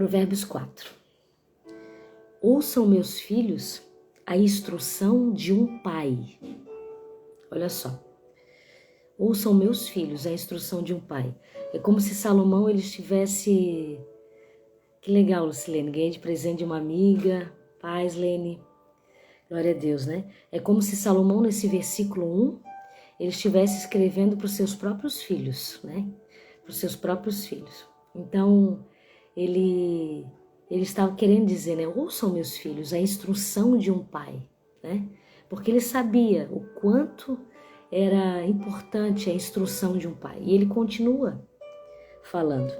Provérbios 4. Ouçam, meus filhos, a instrução de um pai. Olha só. Ouçam, meus filhos, a instrução de um pai. É como se Salomão ele estivesse... Que legal, Lucilene, ganhei de presente de uma amiga. Paz, Lene. Glória a Deus, né? É como se Salomão, nesse versículo 1, ele estivesse escrevendo para os seus próprios filhos, né? Para os seus próprios filhos. Então, ele estava querendo dizer, né? Ouçam, meus filhos, a instrução de um pai, né? Porque ele sabia o quanto era importante a instrução de um pai. E ele continua falando.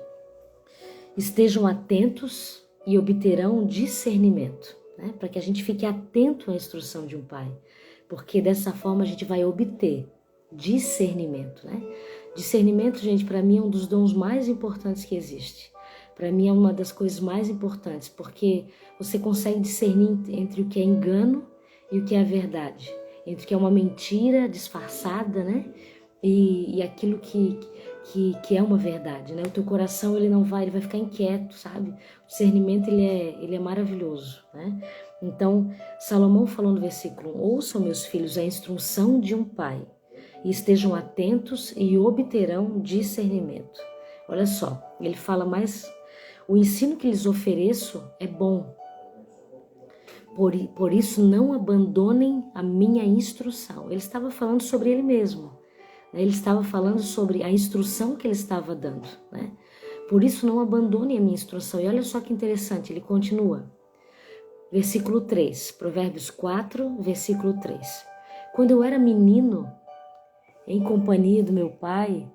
Estejam atentos e obterão discernimento, né? Para que a gente fique atento à instrução de um pai. Porque dessa forma a gente vai obter discernimento, né? Discernimento, gente, para mim é um dos dons mais importantes que existe. Para mim é uma das coisas mais importantes, porque você consegue discernir entre o que é engano e o que é a verdade. Entre o que é uma mentira disfarçada, né? E aquilo que é uma verdade, né? O teu coração, ele vai ficar inquieto, sabe? O discernimento, ele é maravilhoso, né? Então, Salomão falou no versículo 1, ouçam, meus filhos, a instrução de um pai, e estejam atentos e obterão discernimento. Olha só, ele fala mais, o ensino que lhes ofereço é bom, por isso não abandonem a minha instrução. Ele estava falando sobre ele mesmo. Ele estava falando sobre a instrução que ele estava dando, né? Por isso não abandonem a minha instrução. E olha só que interessante, ele continua. Versículo 3, Provérbios 4, versículo 3. Quando eu era menino, em companhia do meu pai...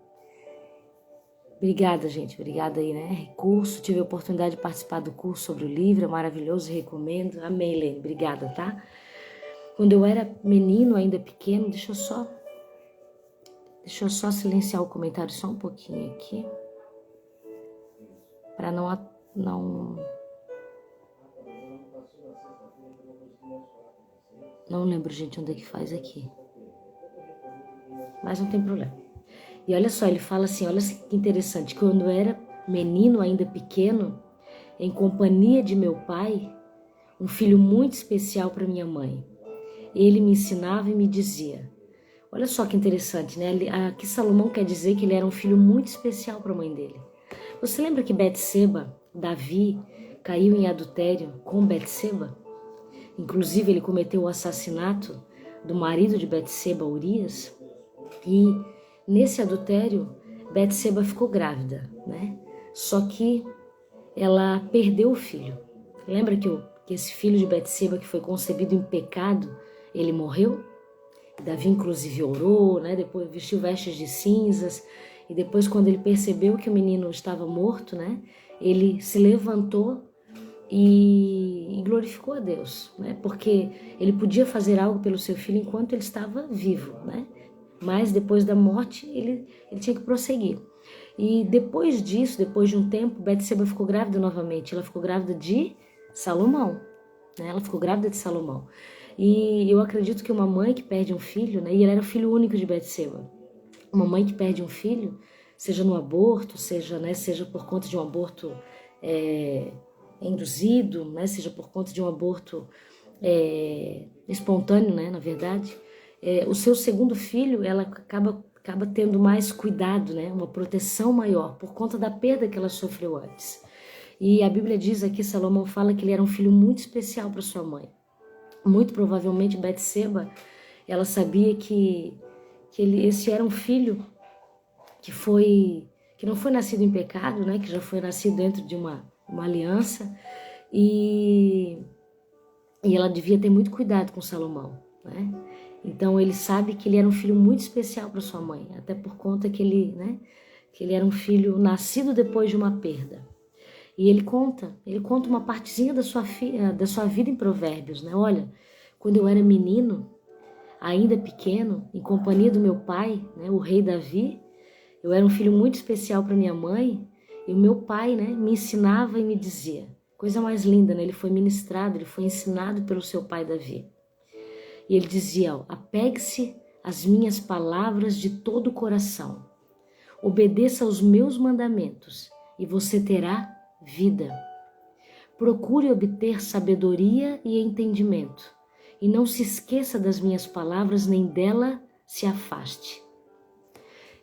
Obrigada, gente, obrigada aí, né? Curso, tive a oportunidade de participar do curso sobre o livro, é maravilhoso, recomendo. Amém, Lene, obrigada, tá? Quando eu era menino, ainda pequeno, deixa eu só silenciar o comentário só um pouquinho aqui. Para não lembro, gente, onde é que faz aqui. Mas não tem problema. E olha só, ele fala assim, olha que interessante. Quando eu era menino, ainda pequeno, em companhia de meu pai, um filho muito especial para minha mãe. Ele me ensinava e me dizia... Olha só que interessante, né? Aqui Salomão quer dizer que ele era um filho muito especial para a mãe dele. Você lembra que Betseba, Davi, caiu em adultério com Betseba? Inclusive ele cometeu o assassinato do marido de Betseba, Urias. E nesse adultério, Betseba ficou grávida, né? Só que ela perdeu o filho. Lembra que esse filho de Betseba que foi concebido em pecado, ele morreu? Davi inclusive orou, né? Depois vestiu vestes de cinzas, e depois quando ele percebeu que o menino estava morto, né? Ele se levantou e glorificou a Deus, né? Porque ele podia fazer algo pelo seu filho enquanto ele estava vivo, né? Mas depois da morte ele tinha que prosseguir. E depois disso, depois de um tempo, Betseba ficou grávida novamente. Ela ficou grávida de Salomão, né? Ela ficou grávida de Salomão. E eu acredito que uma mãe que perde um filho, né? E ele era o filho único de Betseba. Uma mãe que perde um filho, seja no aborto, seja por conta de um aborto induzido, né? Seja por conta de um aborto espontâneo, né? Na verdade, o seu segundo filho, ela acaba tendo mais cuidado, né? Uma proteção maior por conta da perda que ela sofreu antes. E a Bíblia diz aqui, Salomão fala que ele era um filho muito especial para sua mãe. Muito provavelmente Betseba, ela sabia que esse era um filho que não foi nascido em pecado, né? Que já foi nascido dentro de uma aliança, e ela devia ter muito cuidado com Salomão, né? Então ele sabe que ele era um filho muito especial para sua mãe, até por conta que ele era um filho nascido depois de uma perda. E ele conta uma partezinha da sua vida em Provérbios, né? Olha, quando eu era menino, ainda pequeno, em companhia do meu pai, né, o rei Davi, eu era um filho muito especial para minha mãe, e o meu pai, né, me ensinava e me dizia, coisa mais linda, né? Ele foi ministrado, ele foi ensinado pelo seu pai Davi. E ele dizia, apegue-se às minhas palavras de todo o coração, obedeça aos meus mandamentos, e você terá vida. Procure obter sabedoria e entendimento, e não se esqueça das minhas palavras, nem dela se afaste.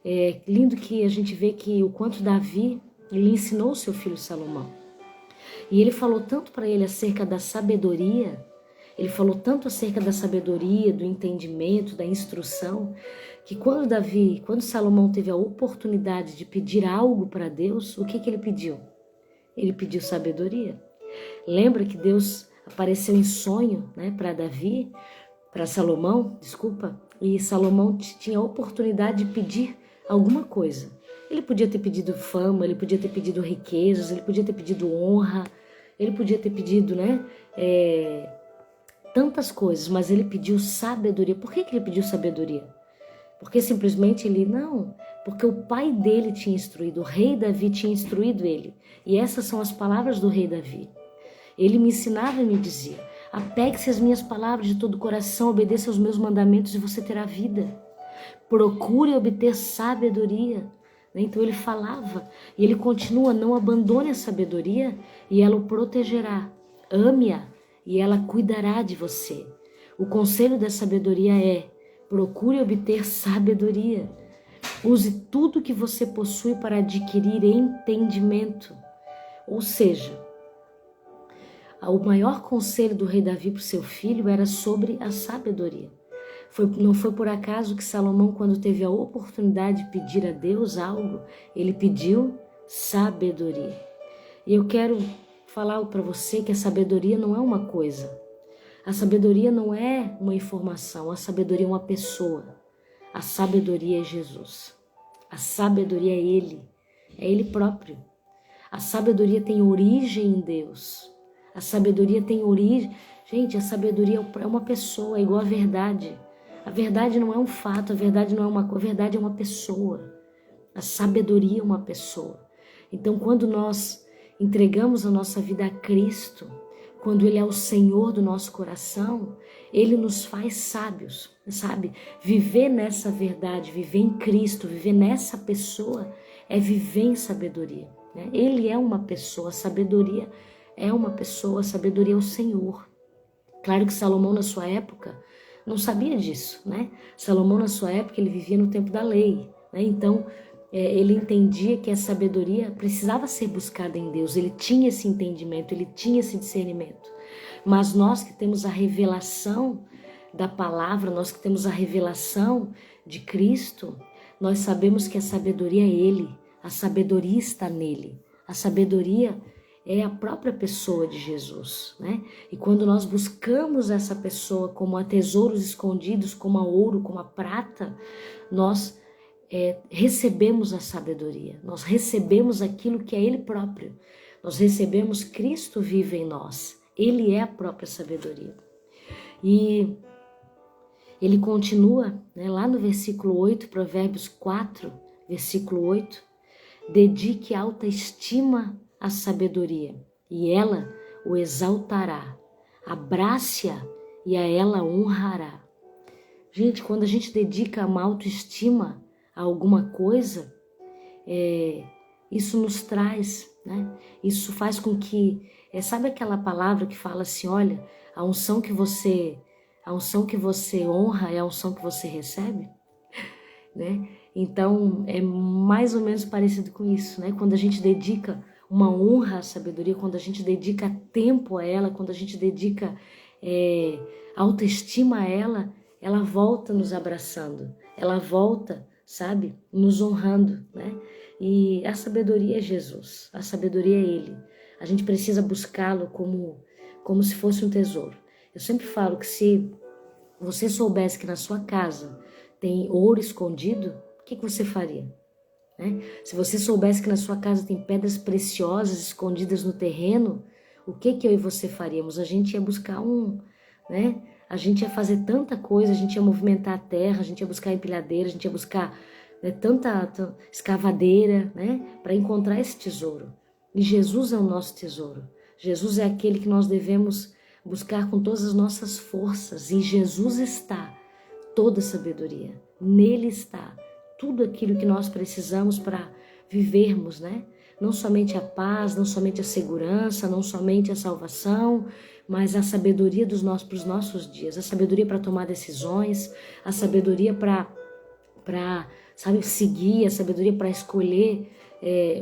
É lindo que a gente vê que o quanto Davi, ele ensinou seu filho Salomão. E ele falou tanto para ele acerca da sabedoria, ele falou tanto acerca da sabedoria, do entendimento, da instrução, que quando Salomão teve a oportunidade de pedir algo para Deus, o que ele pediu? Ele pediu sabedoria. Lembra que Deus apareceu em sonho, né, para Salomão, e Salomão tinha a oportunidade de pedir alguma coisa. Ele podia ter pedido fama, ele podia ter pedido riquezas, ele podia ter pedido honra, ele podia ter pedido, tantas coisas, mas ele pediu sabedoria. Por que ele pediu sabedoria? Porque simplesmente porque o pai dele tinha instruído, o rei Davi tinha instruído ele. E essas são as palavras do rei Davi. Ele me ensinava e me dizia: apegue-se às minhas palavras de todo o coração, obedeça aos meus mandamentos e você terá vida. Procure obter sabedoria. Então ele falava, e ele continua: não abandone a sabedoria e ela o protegerá. Ame-a e ela cuidará de você. O conselho da sabedoria é: procure obter sabedoria. Use tudo que você possui para adquirir entendimento. Ou seja, o maior conselho do rei Davi para o seu filho era sobre a sabedoria. Não foi por acaso que Salomão, quando teve a oportunidade de pedir a Deus algo, ele pediu sabedoria. E eu quero falar para você que a sabedoria não é uma coisa. A sabedoria não é uma informação, a sabedoria é uma pessoa. A sabedoria é Jesus. A sabedoria é Ele próprio. A sabedoria tem origem em Deus. A sabedoria tem origem... Gente, a sabedoria é uma pessoa, é igual à verdade. A verdade não é um fato, a verdade não é uma coisa, a verdade é uma pessoa. A sabedoria é uma pessoa. Então, quando nós entregamos a nossa vida a Cristo, quando Ele é o Senhor do nosso coração, Ele nos faz sábios, sabe? Viver nessa verdade, viver em Cristo, viver nessa pessoa, é viver em sabedoria, né? Ele é uma pessoa, a sabedoria é uma pessoa, a sabedoria é o Senhor. Claro que Salomão, na sua época, não sabia disso, né? Salomão, na sua época, ele vivia no tempo da lei, né? Então, ele entendia que a sabedoria precisava ser buscada em Deus. Ele tinha esse entendimento, ele tinha esse discernimento. Mas nós que temos a revelação da palavra, nós que temos a revelação de Cristo, nós sabemos que a sabedoria é Ele, a sabedoria está nele. A sabedoria é a própria pessoa de Jesus, né? E quando nós buscamos essa pessoa como a tesouros escondidos, como a ouro, como a prata, nós recebemos a sabedoria, nós recebemos aquilo que é Ele próprio, nós recebemos Cristo vive em nós, Ele é a própria sabedoria. E ele continua, né, lá no versículo 8, Provérbios 4, versículo 8, dedique alta estima à sabedoria, e ela o exaltará, abrace-a e a ela honrará. Gente, quando a gente dedica uma autoestima a alguma coisa, isso nos traz, né? Isso faz com que, sabe aquela palavra que fala assim, olha, a unção que você honra é a unção que você recebe, né? Então, é mais ou menos parecido com isso, né? Quando a gente dedica uma honra à sabedoria, quando a gente dedica tempo a ela, quando a gente dedica autoestima a ela, ela volta nos abraçando, ela volta, sabe, nos honrando, né? E a sabedoria é Jesus, a sabedoria é Ele. A gente precisa buscá-lo como se fosse um tesouro. Eu sempre falo que se você soubesse que na sua casa tem ouro escondido, o que você faria? Né? Se você soubesse que na sua casa tem pedras preciosas escondidas no terreno, o que eu e você faríamos? A gente ia buscar né? A gente ia fazer tanta coisa, a gente ia movimentar a terra, a gente ia buscar empilhadeira, a gente ia buscar tanta escavadeira, né? Para encontrar esse tesouro. E Jesus é o nosso tesouro. Jesus é aquele que nós devemos buscar com todas as nossas forças. E Jesus está toda a sabedoria. Nele está tudo aquilo que nós precisamos para vivermos, né? não somente a paz, não somente a segurança, não somente a salvação, mas a sabedoria para os nossos dias, a sabedoria para tomar decisões, a sabedoria para sabe, seguir, a sabedoria para escolher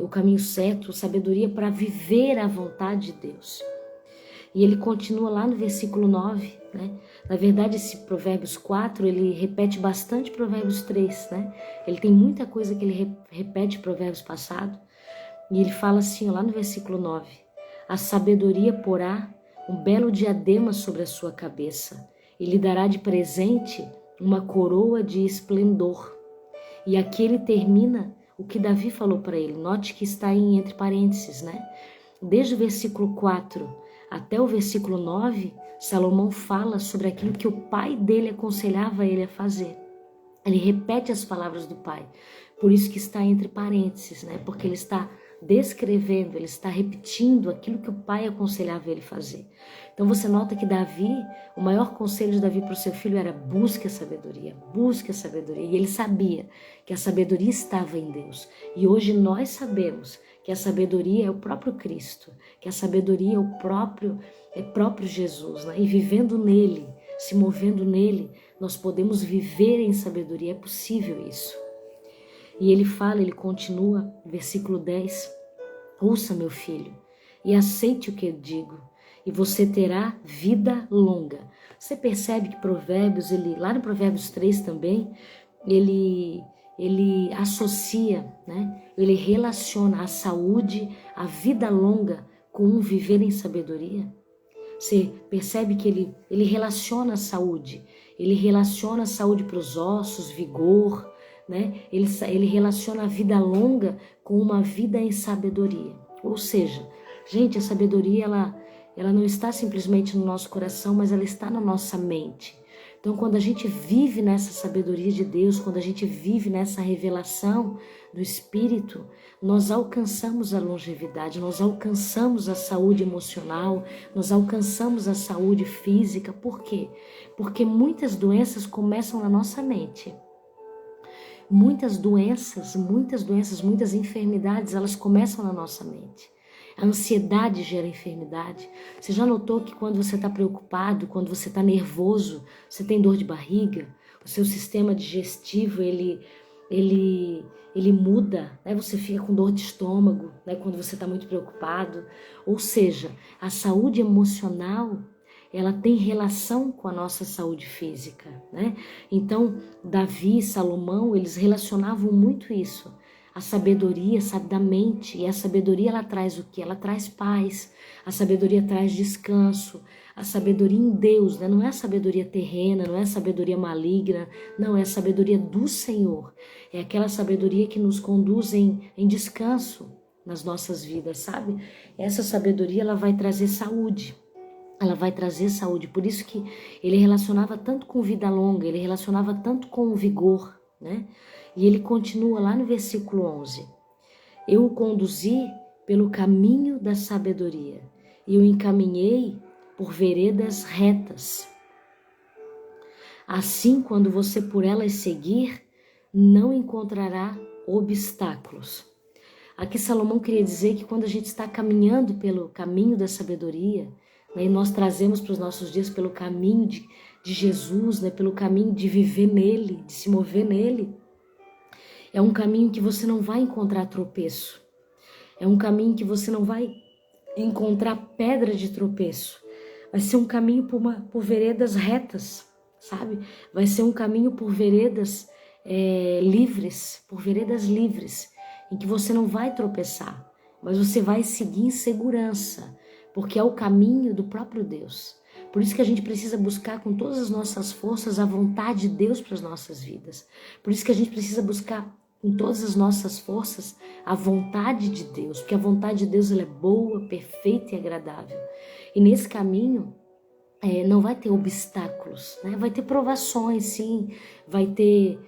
o caminho certo, a sabedoria para viver a vontade de Deus. E ele continua lá no versículo 9, né? Na verdade, esse Provérbios 4, ele repete bastante Provérbios 3, né? Ele tem muita coisa que ele repete Provérbios passado. E ele fala assim, lá no versículo 9: a sabedoria porá um belo diadema sobre a sua cabeça e lhe dará de presente uma coroa de esplendor. E aqui ele termina o que Davi falou para ele. Note que está em entre parênteses, né? Desde o versículo 4 até o versículo 9, Salomão fala sobre aquilo que o pai dele aconselhava ele a fazer. Ele repete as palavras do pai. Por isso que está entre parênteses, né? Porque ele está descrevendo, ele está repetindo aquilo que o pai aconselhava ele fazer. Então você nota que Davi, o maior conselho de Davi para o seu filho era: busque a sabedoria, busque a sabedoria. E ele sabia que a sabedoria estava em Deus. E hoje nós sabemos que a sabedoria é o próprio Cristo, que a sabedoria é próprio Jesus, né? E vivendo nele, se movendo nele, nós podemos viver em sabedoria, é possível isso. E ele fala, ele continua, versículo 10, ouça meu filho e aceite o que eu digo, e você terá vida longa. Você percebe que Provérbios, lá no Provérbios 3 também, ele associa, né? Ele relaciona a saúde, a vida longa com um viver em sabedoria. Você percebe que ele relaciona a saúde, ele relaciona a saúde para os ossos, vigor, né? Ele relaciona a vida longa com uma vida em sabedoria. Ou seja, gente, a sabedoria ela não está simplesmente no nosso coração, mas ela está na nossa mente. Então, quando a gente vive nessa sabedoria de Deus, quando a gente vive nessa revelação do Espírito, nós alcançamos a longevidade, nós alcançamos a saúde emocional, nós alcançamos a saúde física. Por quê? Porque muitas doenças começam na nossa mente. Muitas doenças, muitas enfermidades, elas começam na nossa mente. A ansiedade gera enfermidade. Você já notou que quando você está preocupado, quando você está nervoso, você tem dor de barriga? O seu sistema digestivo, ele muda, né? Você fica com dor de estômago, né? Quando você está muito preocupado. Ou seja, a saúde emocional, ela tem relação com a nossa saúde física, né? Então, Davi e Salomão, eles relacionavam muito isso. A sabedoria, sabe, da mente. E a sabedoria, ela traz o quê? Ela traz paz. A sabedoria traz descanso. A sabedoria em Deus, né? Não é a sabedoria terrena, não é a sabedoria maligna. Não, é a sabedoria do Senhor. É aquela sabedoria que nos conduz em descanso nas nossas vidas, sabe? Essa sabedoria, ela vai trazer saúde. Ela vai trazer saúde. Por isso que ele relacionava tanto com vida longa, ele relacionava tanto com o vigor, né? E ele continua lá no versículo 11. Eu o conduzi pelo caminho da sabedoria e o encaminhei por veredas retas. Assim, quando você por elas seguir, não encontrará obstáculos. Aqui Salomão queria dizer que quando a gente está caminhando pelo caminho da sabedoria, né, e nós trazemos para os nossos dias pelo caminho de Jesus, né, pelo caminho de viver nele, de se mover nele, é um caminho que você não vai encontrar tropeço. É um caminho que você não vai encontrar pedra de tropeço. Vai ser um caminho por veredas retas, sabe? Vai ser um caminho por veredas livres, em que você não vai tropeçar, mas você vai seguir em segurança, porque é o caminho do próprio Deus. Por isso que a gente precisa buscar com todas as nossas forças a vontade de Deus para as nossas vidas. Por isso que a gente precisa buscar com todas as nossas forças a vontade de Deus, porque a vontade de Deus ela é boa, perfeita e agradável. E nesse caminho não vai ter obstáculos, né? Vai ter provações, sim, vai ter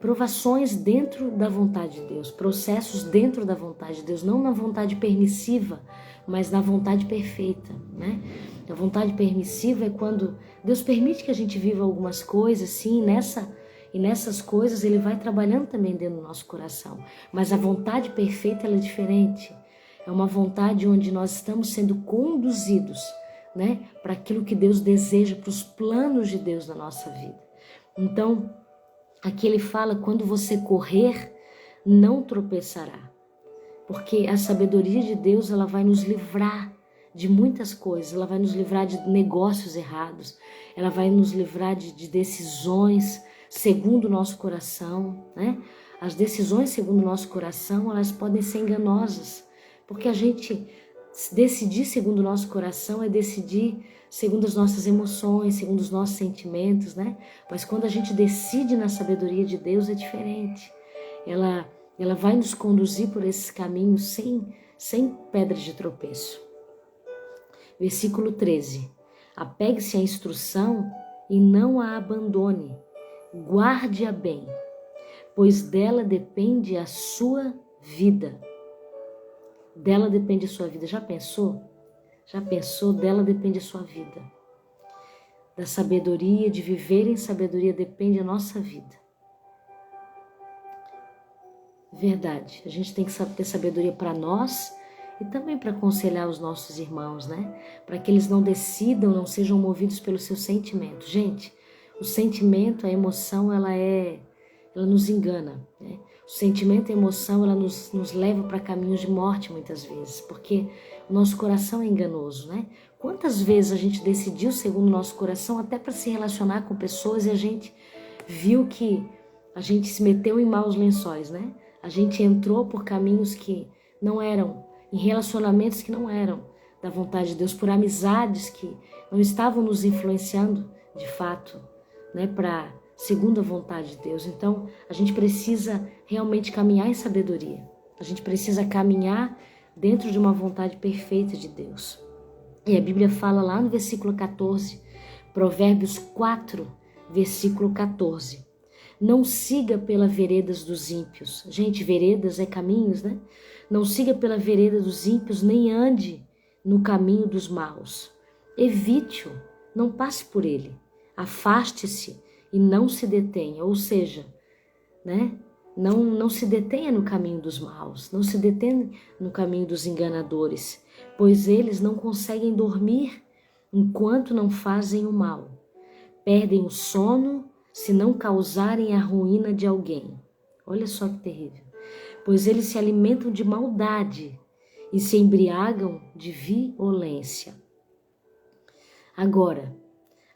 provações dentro da vontade de Deus, processos dentro da vontade de Deus, não na vontade permissiva, mas na vontade perfeita, né? A vontade permissiva é quando Deus permite que a gente viva algumas coisas, sim, E nessas coisas ele vai trabalhando também dentro do nosso coração. Mas a vontade perfeita ela é diferente. É uma vontade onde nós estamos sendo conduzidos, né, para aquilo que Deus deseja, para os planos de Deus na nossa vida. Então, aqui ele fala, quando você correr, não tropeçará. Porque a sabedoria de Deus, ela vai nos livrar de muitas coisas. Ela vai nos livrar de negócios errados. Ela vai nos livrar de decisões segundo o nosso coração, né? As decisões segundo o nosso coração, elas podem ser enganosas. Porque a gente decidir segundo o nosso coração é decidir segundo as nossas emoções, segundo os nossos sentimentos, né? Mas quando a gente decide na sabedoria de Deus é diferente. Ela vai nos conduzir por esses caminhos sem pedras de tropeço. Versículo 13. Apegue-se à instrução e não a abandone. Guarde-a bem, pois dela depende a sua vida. Dela depende a sua vida. Já pensou? Já pensou? Dela depende a sua vida. Da sabedoria, de viver em sabedoria, depende a nossa vida. Verdade. A gente tem que ter sabedoria para nós e também para aconselhar os nossos irmãos, né? Para que eles não decidam, não sejam movidos pelo seu sentimento. Gente, o sentimento, a emoção, ela nos engana, né? O sentimento e a emoção, ela nos leva para caminhos de morte muitas vezes, porque o nosso coração é enganoso, né? Quantas vezes a gente decidiu segundo o nosso coração até para se relacionar com pessoas e a gente viu que a gente se meteu em maus lençóis, né? A gente entrou por caminhos que não eram, em relacionamentos que não eram da vontade de Deus, por amizades que não estavam nos influenciando de fato, né, para segundo a vontade de Deus. Então, a gente precisa realmente caminhar em sabedoria. A gente precisa caminhar dentro de uma vontade perfeita de Deus. E a Bíblia fala lá no versículo 14, Provérbios 4, versículo 14. Não siga pelas veredas dos ímpios. Gente, veredas é caminhos, né? Não siga pela vereda dos ímpios, nem ande no caminho dos maus. Evite-o, não passe por ele. Afaste-se e não se detenha. Ou seja, né? Não se detenha no caminho dos maus, não se detenha no caminho dos enganadores, pois eles não conseguem dormir enquanto não fazem o mal. Perdem o sono se não causarem a ruína de alguém. Olha só que terrível. Pois eles se alimentam de maldade e se embriagam de violência. Agora,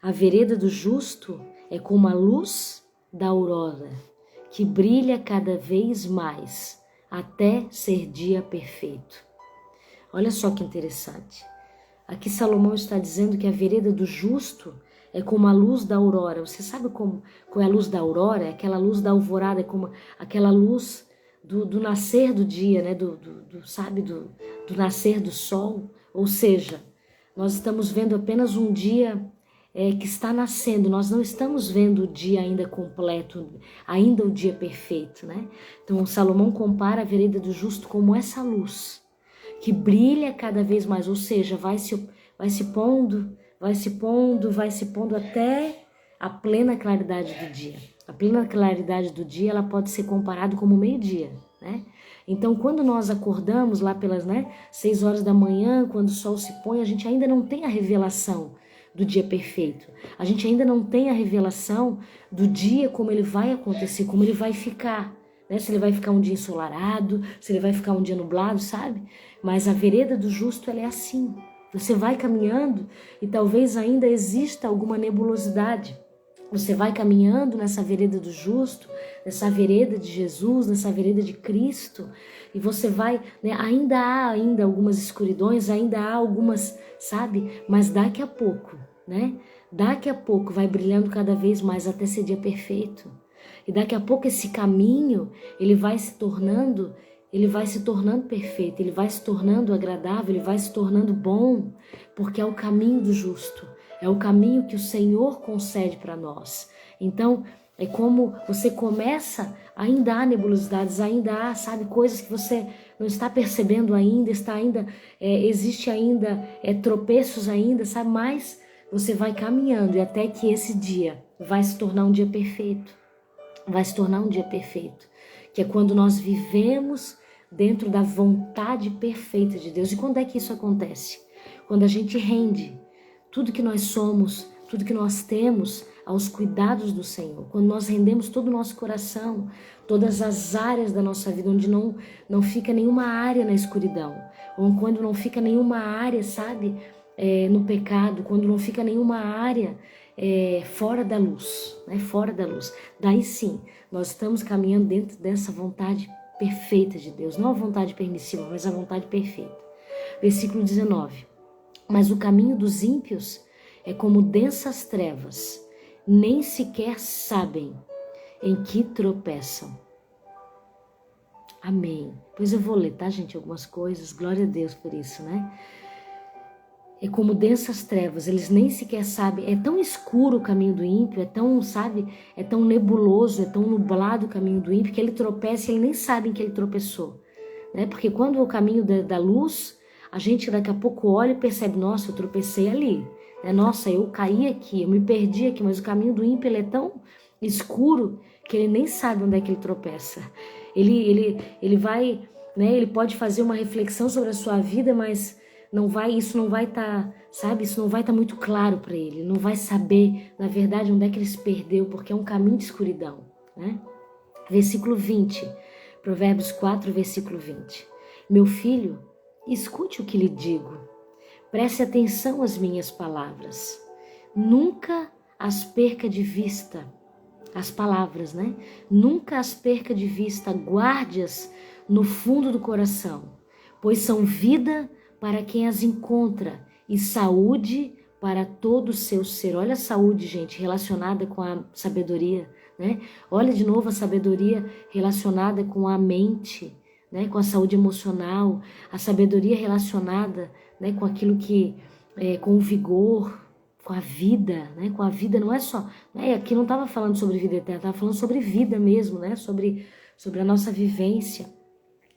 a vereda do justo é como a luz da aurora, que brilha cada vez mais, até ser dia perfeito. Olha só que interessante. Aqui Salomão está dizendo que a vereda do justo é como a luz da aurora. Você sabe qual é a luz da aurora? É aquela luz da alvorada, é como aquela luz do nascer do dia, né? do nascer do sol. Ou seja, nós estamos vendo apenas um dia que está nascendo. Nós não estamos vendo o dia ainda completo, ainda o dia perfeito, né? Então Salomão compara a vereda do justo como essa luz que brilha cada vez mais, ou seja, vai se pondo até a plena claridade do dia. A plena claridade do dia, ela pode ser comparada como meio-dia, né? Então, quando nós acordamos lá pelas 6 horas da manhã, quando o sol se põe, a gente ainda não tem a revelação do dia perfeito. A gente ainda não tem a revelação do dia, como ele vai acontecer, como ele vai ficar, né? Se ele vai ficar um dia ensolarado, se ele vai ficar um dia nublado, sabe? Mas a vereda do justo, ela é assim. Você vai caminhando e talvez ainda exista alguma nebulosidade. Você vai caminhando nessa vereda do justo, nessa vereda de Jesus, nessa vereda de Cristo, e você vai, né, ainda há algumas escuridões, ainda há algumas, sabe? Mas daqui a pouco, né? Daqui a pouco vai brilhando cada vez mais até ser dia perfeito. E daqui a pouco esse caminho, ele vai se tornando perfeito, ele vai se tornando agradável, ele vai se tornando bom, porque é o caminho do justo, é o caminho que o Senhor concede para nós. Então, é como você começa, ainda há nebulosidades, ainda há, sabe, coisas que você não está percebendo ainda, existe ainda, tropeços ainda, sabe, mas você vai caminhando e até que esse dia vai se tornar um dia perfeito. vai se tornar um dia perfeito, que é quando nós vivemos dentro da vontade perfeita de Deus. E quando é que isso acontece? Quando a gente rende tudo que nós somos, tudo que nós temos aos cuidados do Senhor. Quando nós rendemos todo o nosso coração, todas as áreas da nossa vida, onde não fica nenhuma área na escuridão, ou quando não fica nenhuma área, sabe, no pecado, quando não fica nenhuma área fora da luz, né? Fora da luz. Daí sim, nós estamos caminhando dentro dessa vontade perfeita de Deus, não a vontade permissiva, mas a vontade perfeita. Versículo 19. Mas o caminho dos ímpios é como densas trevas, nem sequer sabem em que tropeçam. Amém. Pois eu vou ler, tá, gente, algumas coisas. Glória a Deus por isso, né? É como densas trevas, eles nem sequer sabem. É tão escuro o caminho do ímpio, é tão, sabe, é tão nebuloso, é tão nublado o caminho do ímpio, que ele tropeça e ele nem sabe em que ele tropeçou, né? Porque quando o caminho da luz, a gente daqui a pouco olha e percebe, nossa, eu tropecei ali, né? Nossa, eu caí aqui, eu me perdi aqui, mas o caminho do ímpio, ele é tão escuro que ele nem sabe onde é que ele tropeça. Ele vai, né? Ele pode fazer uma reflexão sobre a sua vida, mas isso não vai estar, sabe? Isso não vai estar muito claro para ele. Ele não vai saber, na verdade, onde é que ele se perdeu, porque é um caminho de escuridão, né? Versículo 20, Provérbios 4, versículo 20. Meu filho, escute o que lhe digo. Preste atenção às minhas palavras. Nunca as perca de vista. As palavras, né? Nunca as perca de vista. Guarde-as no fundo do coração, pois são vida para quem as encontra e saúde para todo o seu ser. Olha a saúde, gente, relacionada com a sabedoria, né? Olha de novo a sabedoria relacionada com a mente, né? Com a saúde emocional, a sabedoria relacionada, né? Com aquilo que, com o vigor, com a vida, né? Com a vida não é só, né? Aqui não estava falando sobre vida eterna, estava falando sobre vida mesmo, né? Sobre a nossa vivência.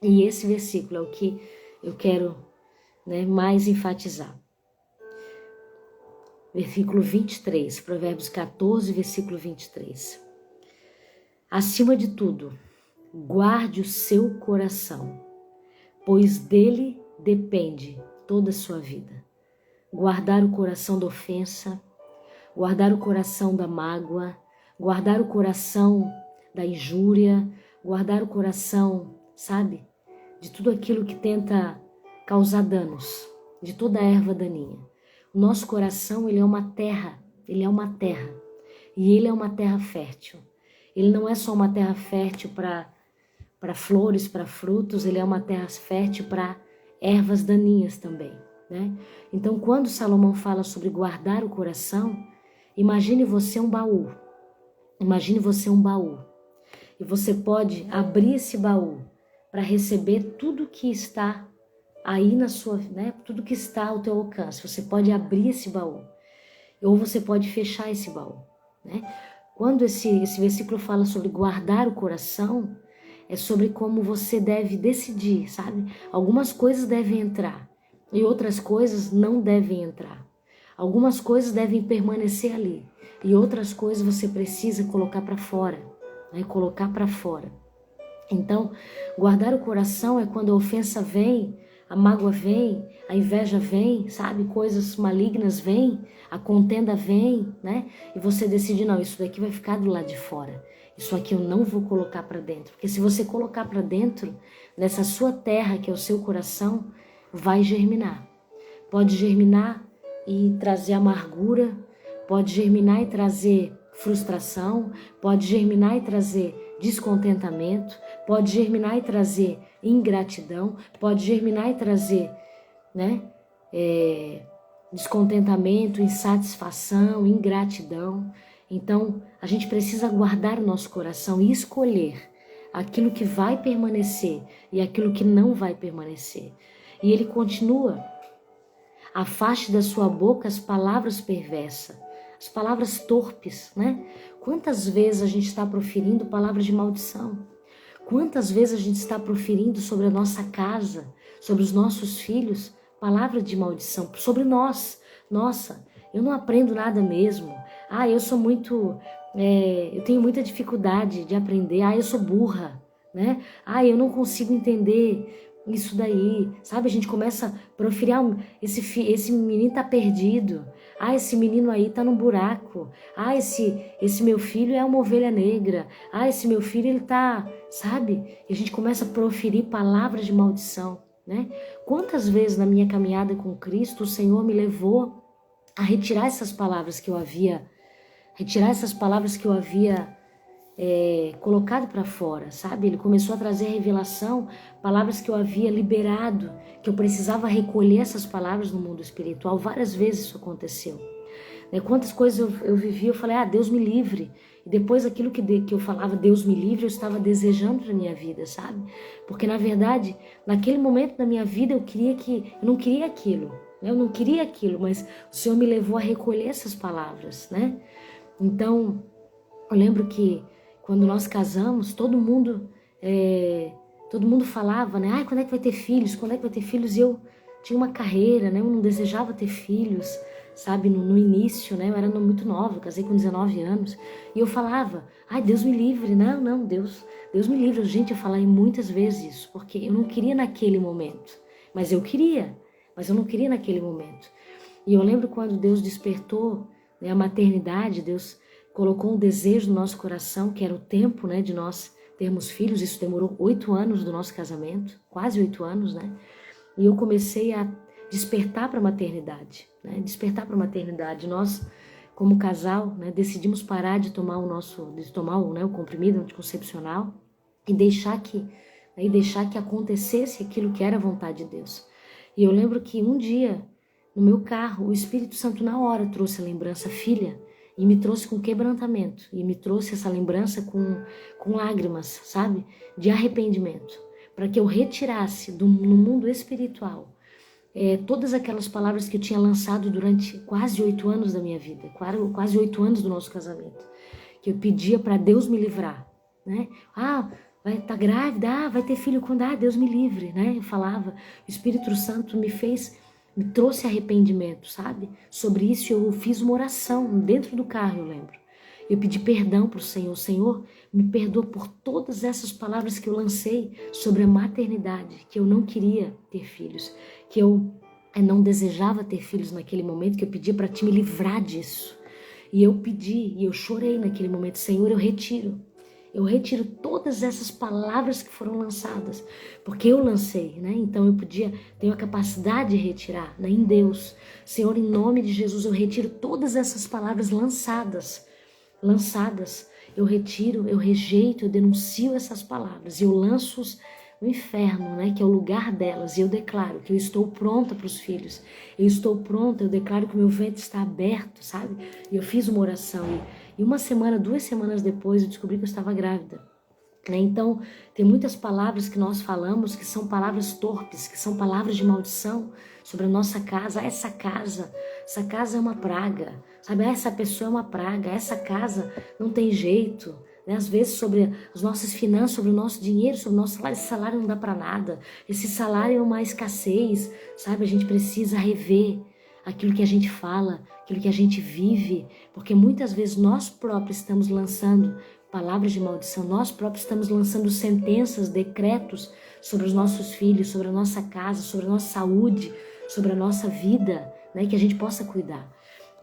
E esse versículo é o que eu quero, né, mais enfatizar. Versículo 23, Provérbios 14, versículo 23. Acima de tudo, guarde o seu coração, pois dele depende toda a sua vida. Guardar o coração da ofensa, guardar o coração da mágoa, guardar o coração da injúria, guardar o coração, sabe, de tudo aquilo que tenta causar danos, de toda a erva daninha. O nosso coração, ele é uma terra, e ele é uma terra fértil. Ele não é só uma terra fértil para flores, para frutos, ele é uma terra fértil para ervas daninhas também, né? Então, quando Salomão fala sobre guardar o coração, imagine você um baú. Imagine você um baú. E você pode abrir esse baú para receber tudo que está aí na sua, né? Tudo que está ao teu alcance. Você pode abrir esse baú. Ou você pode fechar esse baú, né? Quando esse versículo fala sobre guardar o coração, é sobre como você deve decidir, sabe? Algumas coisas devem entrar e outras coisas não devem entrar. Algumas coisas devem permanecer ali e outras coisas você precisa colocar para fora, né? Colocar para fora. Então, guardar o coração é quando a ofensa vem, a mágoa vem, a inveja vem, sabe? Coisas malignas vêm, a contenda vem, né? E você decide, não, isso daqui vai ficar do lado de fora. Isso aqui eu não vou colocar para dentro. Porque se você colocar para dentro, nessa sua terra, que é o seu coração, vai germinar. Pode germinar e trazer amargura, pode germinar e trazer frustração, pode germinar e trazer descontentamento, pode germinar e trazer ingratidão, pode germinar e trazer, né, descontentamento, insatisfação, ingratidão. Então, a gente precisa guardar o nosso coração e escolher aquilo que vai permanecer e aquilo que não vai permanecer. E ele continua: afaste da sua boca as palavras perversas, as palavras torpes, né? Quantas vezes a gente está proferindo palavras de maldição? Quantas vezes a gente está proferindo sobre a nossa casa, sobre os nossos filhos, palavras de maldição, sobre nós? Nossa, eu não aprendo nada mesmo. Eu sou muito eu tenho muita dificuldade de aprender. Eu sou burra, né? Eu não consigo entender isso daí, sabe? A gente começa a proferir, esse menino tá perdido. Esse menino aí tá num buraco. Esse meu filho é uma ovelha negra. Esse meu filho, ele tá, sabe? E a gente começa a proferir palavras de maldição, né? Quantas vezes na minha caminhada com Cristo o Senhor me levou a retirar essas palavras que eu havia colocado para fora, sabe? Ele começou a trazer revelação, palavras que eu havia liberado, que eu precisava recolher essas palavras no mundo espiritual. Várias vezes isso aconteceu. Quantas coisas eu vivi, eu falei, Deus me livre. E depois aquilo que eu falava, Deus me livre, eu estava desejando para minha vida, sabe? Porque na verdade, naquele momento da minha vida, eu não queria aquilo. Eu não queria aquilo, mas o Senhor me levou a recolher essas palavras, né? Então, eu lembro que quando nós casamos, todo mundo falava, né? Quando é que vai ter filhos? Quando é que vai ter filhos? E eu tinha uma carreira, né? Eu não desejava ter filhos, sabe? No início, né? Eu era muito nova, eu casei com 19 anos. E eu falava, Deus me livre. Não, Deus me livre. Gente, eu falei muitas vezes isso, porque eu não queria naquele momento. Mas eu não queria naquele momento. E eu lembro quando Deus despertou, né, a maternidade, Deus colocou um desejo no nosso coração, que era o tempo, né, de nós termos filhos. Isso demorou 8 anos do nosso casamento, quase 8 anos, né? E eu comecei a despertar para a maternidade, né? Despertar para a maternidade. Nós, como casal, né, decidimos parar de tomar o comprimido anticoncepcional e deixar que acontecesse aquilo que era a vontade de Deus. E eu lembro que um dia, no meu carro, o Espírito Santo na hora trouxe a lembrança, filha, e me trouxe com quebrantamento, e me trouxe essa lembrança com lágrimas, sabe? De arrependimento, para que eu retirasse no mundo espiritual todas aquelas palavras que eu tinha lançado durante quase 8 anos da minha vida, quase 8 anos do nosso casamento, que eu pedia para Deus me livrar, né? Vai estar grávida, vai ter filho quando? Deus me livre, né? Eu falava, o Espírito Santo me trouxe arrependimento, sabe? Sobre isso eu fiz uma oração dentro do carro, eu lembro. Eu pedi perdão para o Senhor. Senhor, me perdoa por todas essas palavras que eu lancei sobre a maternidade, que eu não queria ter filhos, que eu não desejava ter filhos naquele momento, que eu pedia para Ti me livrar disso. E eu pedi, e eu chorei naquele momento, Senhor, eu retiro todas essas palavras que foram lançadas, porque eu lancei, né? Então eu tenho a capacidade de retirar, né? Em Deus. Senhor, em nome de Jesus, eu retiro todas essas palavras lançadas. Eu retiro, eu rejeito, eu denuncio essas palavras e eu lanço-os no inferno, né? Que é o lugar delas. E eu declaro que eu estou pronta para os filhos. Eu estou pronta, eu declaro que o meu ventre está aberto, sabe? E eu fiz uma oração e 2 semanas depois eu descobri que eu estava grávida. Então, tem muitas palavras que nós falamos que são palavras torpes, que são palavras de maldição sobre a nossa casa. Essa casa é uma praga, sabe? Essa pessoa é uma praga, essa casa não tem jeito, né? Às vezes sobre as nossas finanças, sobre o nosso dinheiro, sobre o nosso salário, esse salário não dá para nada, esse salário é uma escassez, sabe? A gente precisa rever aquilo que a gente fala, aquilo que a gente vive, porque muitas vezes nós próprios estamos lançando palavras de maldição, nós próprios estamos lançando sentenças, decretos sobre os nossos filhos, sobre a nossa casa, sobre a nossa saúde, sobre a nossa vida, né, que a gente possa cuidar.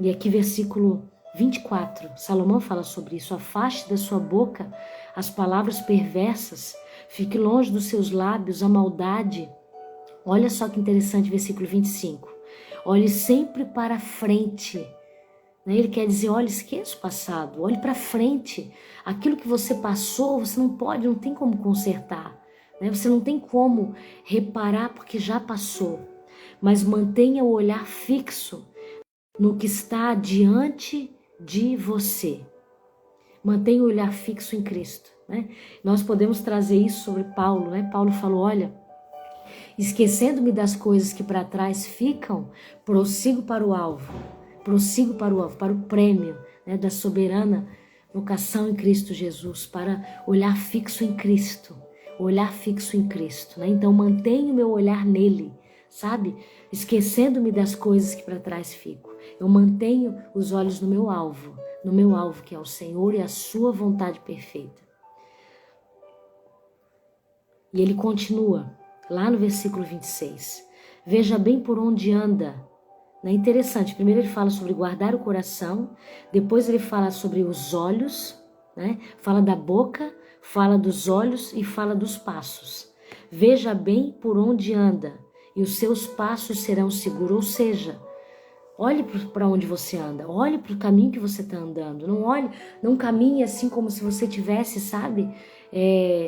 E aqui versículo 24, Salomão fala sobre isso: afaste da sua boca as palavras perversas, fique longe dos seus lábios a maldade. Olha só que interessante, versículo 25. Olhe sempre para frente. Ele quer dizer, olha, esqueça o passado, olhe para frente. Aquilo que você passou, você não tem como consertar. Você não tem como reparar porque já passou. Mas mantenha o olhar fixo no que está diante de você. Mantenha o olhar fixo em Cristo. Nós podemos trazer isso sobre Paulo. Paulo falou, olha, esquecendo-me das coisas que para trás ficam, prossigo para o alvo, para o prêmio, da soberana vocação em Cristo Jesus, para olhar fixo em Cristo, Então mantenho o meu olhar nele, sabe? Esquecendo-me das coisas que para trás fico. Eu mantenho os olhos no meu alvo que é o Senhor e a sua vontade perfeita. E ele continua, lá no versículo 26. Veja bem por onde anda. É interessante, primeiro ele fala sobre guardar o coração, depois ele fala sobre os olhos, né? Fala da boca, fala dos olhos e fala dos passos. Veja bem por onde anda, e os seus passos serão seguros. Ou seja, olhe para onde você anda, olhe para o caminho que você está andando. Não caminhe assim como se você tivesse, sabe,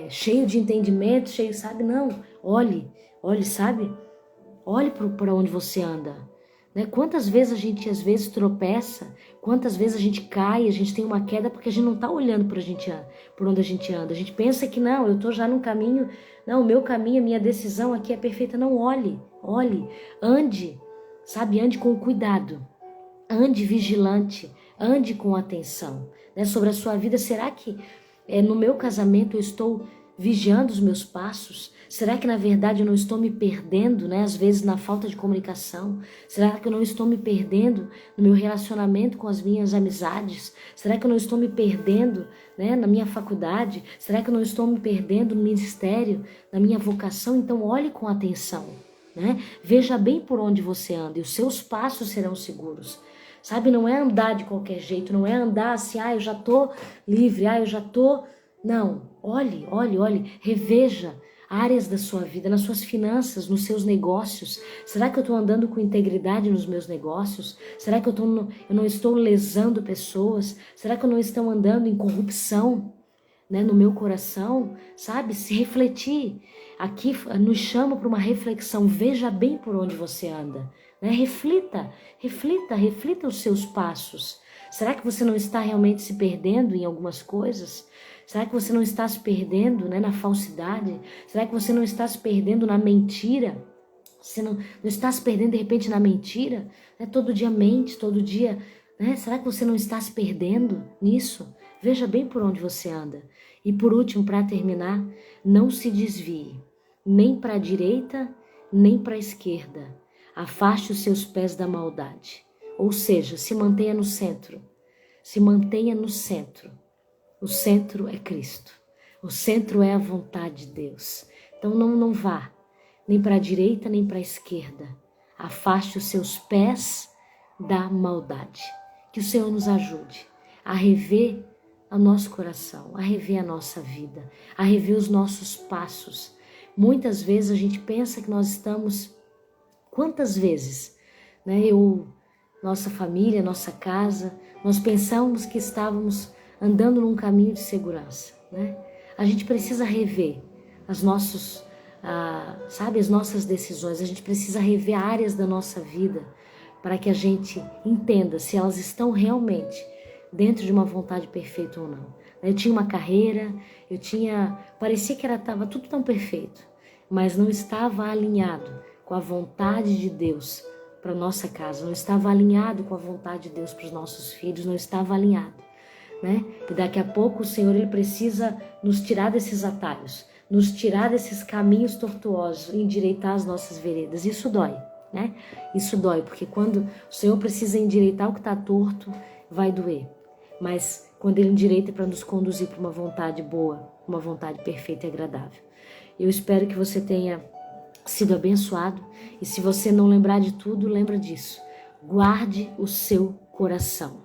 cheio de entendimento, sabe? Não, olhe, sabe? Olhe para onde você anda. Né? Quantas vezes a gente às vezes tropeça, quantas vezes a gente cai, a gente tem uma queda porque a gente não está olhando por onde a gente anda. A gente pensa que não, eu estou já no caminho, não, o meu caminho, a minha decisão aqui é perfeita. Não, olhe, ande, sabe, ande com cuidado, ande vigilante, ande com atenção, né? Sobre a sua vida. Será que no meu casamento eu estou vigiando os meus passos? Será que na verdade eu não estou me perdendo, né? Às vezes na falta de comunicação? Será que eu não estou me perdendo no meu relacionamento com as minhas amizades? Será que eu não estou me perdendo, né, na minha faculdade? Será que eu não estou me perdendo no ministério, na minha vocação? Então olhe com atenção, né? Veja bem por onde você anda e os seus passos serão seguros. Sabe, não é andar de qualquer jeito, não é andar assim, eu já tô livre, eu já tô... Não, olhe, reveja áreas da sua vida, nas suas finanças, nos seus negócios. Será que eu estou andando com integridade nos meus negócios? Será que eu não estou lesando pessoas? Será que eu não estou andando em corrupção, né, no meu coração? Sabe, se refletir. Aqui nos chama para uma reflexão. Veja bem por onde você anda, né? Reflita os seus passos. Será que você não está realmente se perdendo em algumas coisas? Será que você não está se perdendo, né, na falsidade? Será que você não está se perdendo na mentira? Você não está se perdendo de repente na mentira? Né? Todo dia mente, todo dia... Né? Será que você não está se perdendo nisso? Veja bem por onde você anda. E por último, para terminar, não se desvie, nem para a direita, nem para a esquerda. Afaste os seus pés da maldade. Ou seja, se mantenha no centro. Se mantenha no centro. O centro é Cristo. O centro é a vontade de Deus. Então não vá nem para a direita nem para a esquerda. Afaste os seus pés da maldade. Que o Senhor nos ajude a rever o nosso coração, a rever a nossa vida, a rever os nossos passos. Muitas vezes a gente pensa que nós estamos... Quantas vezes, né, nossa família, nossa casa, nós pensamos que estávamos andando num caminho de segurança, né? A gente precisa rever as nossas decisões, a gente precisa rever áreas da nossa vida para que a gente entenda se elas estão realmente dentro de uma vontade perfeita ou não. Eu tinha uma carreira, parecia que estava tudo tão perfeito, mas não estava alinhado com a vontade de Deus para nossa casa, não estava alinhado com a vontade de Deus para os nossos filhos, não estava alinhado. Né? E daqui a pouco o Senhor ele precisa nos tirar desses atalhos, nos tirar desses caminhos tortuosos, endireitar as nossas veredas. Isso dói, né? Isso dói, porque quando o Senhor precisa endireitar o que está torto, vai doer. Mas quando Ele endireita para nos conduzir para uma vontade boa, uma vontade perfeita e agradável. Eu espero que você tenha sido abençoado. E se você não lembrar de tudo, lembra disso. Guarde o seu coração,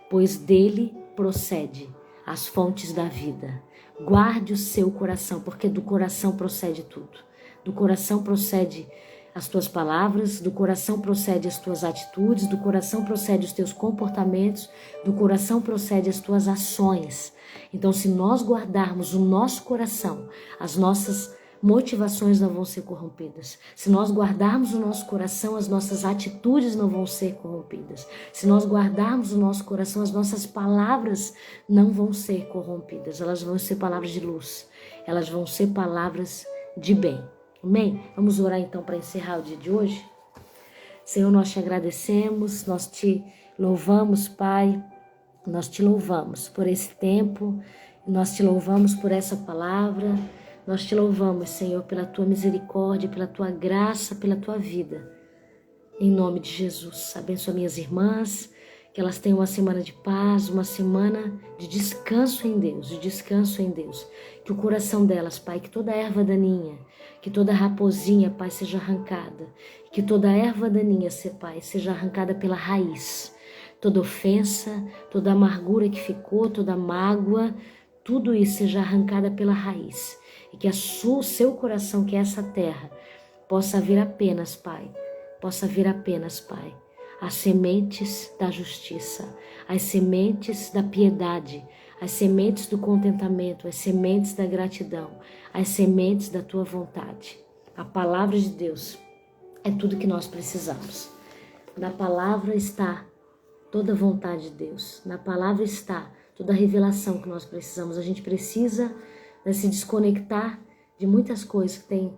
pois dele procede as fontes da vida. Guarde o seu coração, porque do coração procede tudo. Do coração procede as tuas palavras, do coração procede as tuas atitudes, do coração procede os teus comportamentos, do coração procede as tuas ações. Então, se nós guardarmos o nosso coração, as nossas motivações não vão ser corrompidas. Se nós guardarmos o nosso coração, as nossas atitudes não vão ser corrompidas. Se nós guardarmos o nosso coração, as nossas palavras não vão ser corrompidas. Elas vão ser palavras de luz. Elas vão ser palavras de bem. Amém? Vamos orar então para encerrar o dia de hoje? Senhor, nós te agradecemos, nós te louvamos, Pai. Nós te louvamos por esse tempo, nós te louvamos por essa palavra. Nós te louvamos, Senhor, pela tua misericórdia, pela tua graça, pela tua vida. Em nome de Jesus, abençoa minhas irmãs, que elas tenham uma semana de paz, uma semana de descanso em Deus, de descanso em Deus. Que o coração delas, Pai, que toda erva daninha, que toda raposinha, Pai, seja arrancada. Que toda erva daninha, Pai, seja arrancada pela raiz. Toda ofensa, toda amargura que ficou, toda mágoa, tudo isso seja arrancada pela raiz. E que o seu coração, que é essa terra, possa vir apenas, Pai, as sementes da justiça, as sementes da piedade, as sementes do contentamento, as sementes da gratidão, as sementes da tua vontade. A palavra de Deus é tudo que nós precisamos. Na palavra está toda a vontade de Deus. Na palavra está toda a revelação que nós precisamos. A gente precisa se desconectar de muitas coisas que têm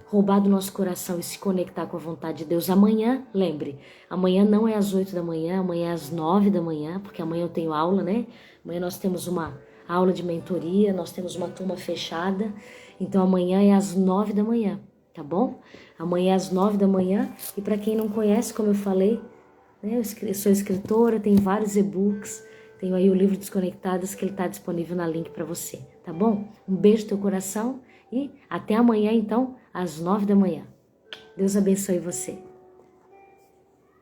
roubado o nosso coração e se conectar com a vontade de Deus. Amanhã, lembre, amanhã não é às 8 da manhã, amanhã é às 9 da manhã, porque amanhã eu tenho aula, né? Amanhã nós temos uma aula de mentoria, nós temos uma turma fechada, então amanhã é às 9 da manhã, tá bom? Amanhã é às 9 da manhã, e para quem não conhece, como eu falei, né, eu sou escritora, tenho vários e-books, tenho aí o livro Desconectadas, que ele está disponível na link para você, tá bom? Um beijo no teu coração e até amanhã, então, às 9 da manhã. Deus abençoe você.